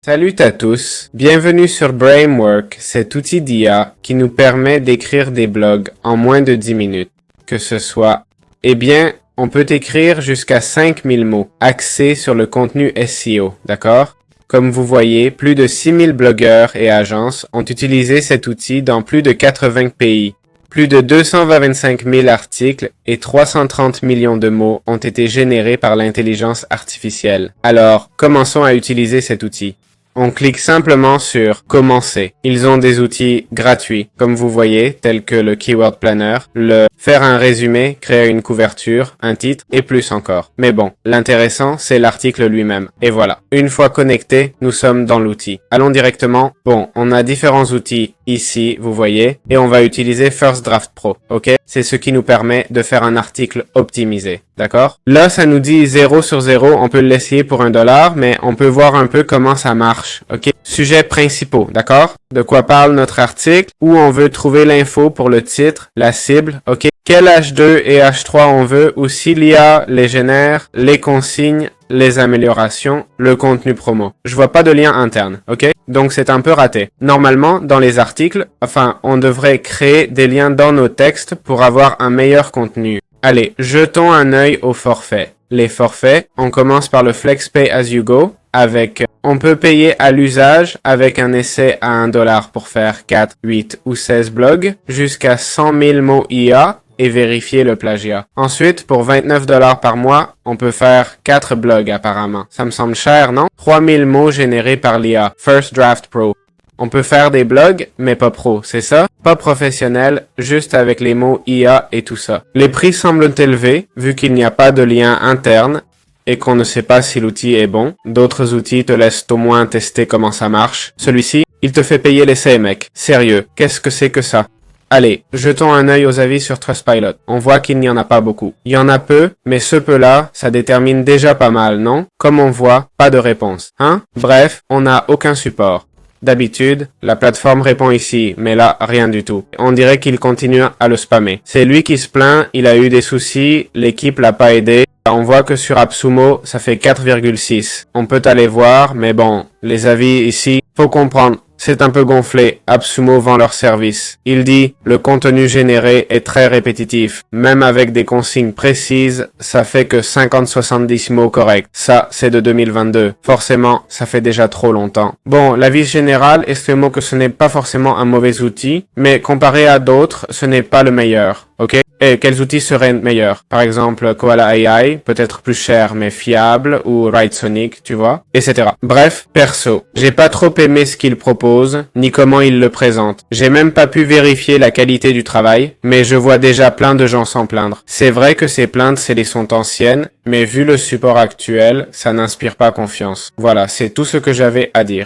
Salut à tous, bienvenue sur Brainwork, cet outil d'IA qui nous permet d'écrire des blogs en moins de 10 minutes. Que ce soit, on peut écrire jusqu'à 5000 mots, axés sur le contenu SEO, d'accord? Comme vous voyez, plus de 6000 blogueurs et agences ont utilisé cet outil dans plus de 80 pays. Plus de 225 000 articles et 330 millions de mots ont été générés par l'intelligence artificielle. Alors, commençons à utiliser cet outil. On clique simplement sur « Commencer ». Ils ont des outils gratuits, comme vous voyez, tels que le Keyword Planner, le « Faire un résumé », créer une couverture, un titre et plus encore. Mais bon, l'intéressant, c'est l'article lui-même. Et voilà. Une fois connecté, nous sommes dans l'outil. Allons directement. Bon, on a différents outils ici, vous voyez, et on va utiliser First Draft Pro, ok? C'est ce qui nous permet de faire un article optimisé, d'accord? Là, ça nous dit 0 sur 0, on peut l'essayer pour $1, mais on peut voir un peu comment ça marche, ok? Sujets principaux, d'accord? De quoi parle notre article, où on veut trouver l'info pour le titre, la cible, ok? Quel H2 et H3 on veut, ou s'il y a les génères, les consignes, les améliorations, le contenu promo. Je vois pas de lien interne, ok? Donc c'est un peu raté. Normalement, dans les articles, on devrait créer des liens dans nos textes pour avoir un meilleur contenu. Allez, jetons un œil aux forfaits. Les forfaits, on commence par le Flex Pay As You Go, on peut payer à l'usage avec un essai à $1 pour faire 4, 8 ou 16 blogs, jusqu'à 100 000 mots IA, et vérifier le plagiat. Ensuite, pour $29 par mois, on peut faire 4 blogs apparemment. Ça me semble cher, non? 3000 mots générés par l'IA. First Draft Pro. On peut faire des blogs, mais pas pro, c'est ça? Pas professionnel, juste avec les mots IA et tout ça. Les prix semblent élevés, vu qu'il n'y a pas de lien interne et qu'on ne sait pas si l'outil est bon. D'autres outils te laissent au moins tester comment ça marche. Celui-ci, il te fait payer l'essai, mec. Sérieux, qu'est-ce que c'est que ça? Allez, jetons un œil aux avis sur Trustpilot. On voit qu'il n'y en a pas beaucoup. Il y en a peu, mais ce peu-là, ça détermine déjà pas mal, non? Comme on voit, pas de réponse, hein? Bref, on n'a aucun support. D'habitude, la plateforme répond ici, mais là, rien du tout. On dirait qu'il continue à le spammer. C'est lui qui se plaint, il a eu des soucis, l'équipe l'a pas aidé. On voit que sur AppSumo, ça fait 4,6. On peut aller voir, mais bon, les avis ici, faut comprendre. C'est un peu gonflé, AppSumo vend leur service. Il dit, le contenu généré est très répétitif. Même avec des consignes précises, ça fait que 50-70 mots corrects. Ça, c'est de 2022. Forcément, ça fait déjà trop longtemps. Bon, l'avis général estime que ce n'est pas forcément un mauvais outil, mais comparé à d'autres, ce n'est pas le meilleur. Ok? Et quels outils seraient meilleurs? Par exemple, Koala AI, peut-être plus cher mais fiable, ou Writesonic, tu vois, etc. Bref, perso, j'ai pas trop aimé ce qu'il propose, ni comment il le présente. J'ai même pas pu vérifier la qualité du travail, mais je vois déjà plein de gens s'en plaindre. C'est vrai que ces plaintes, sont anciennes, mais vu le support actuel, ça n'inspire pas confiance. Voilà, c'est tout ce que j'avais à dire.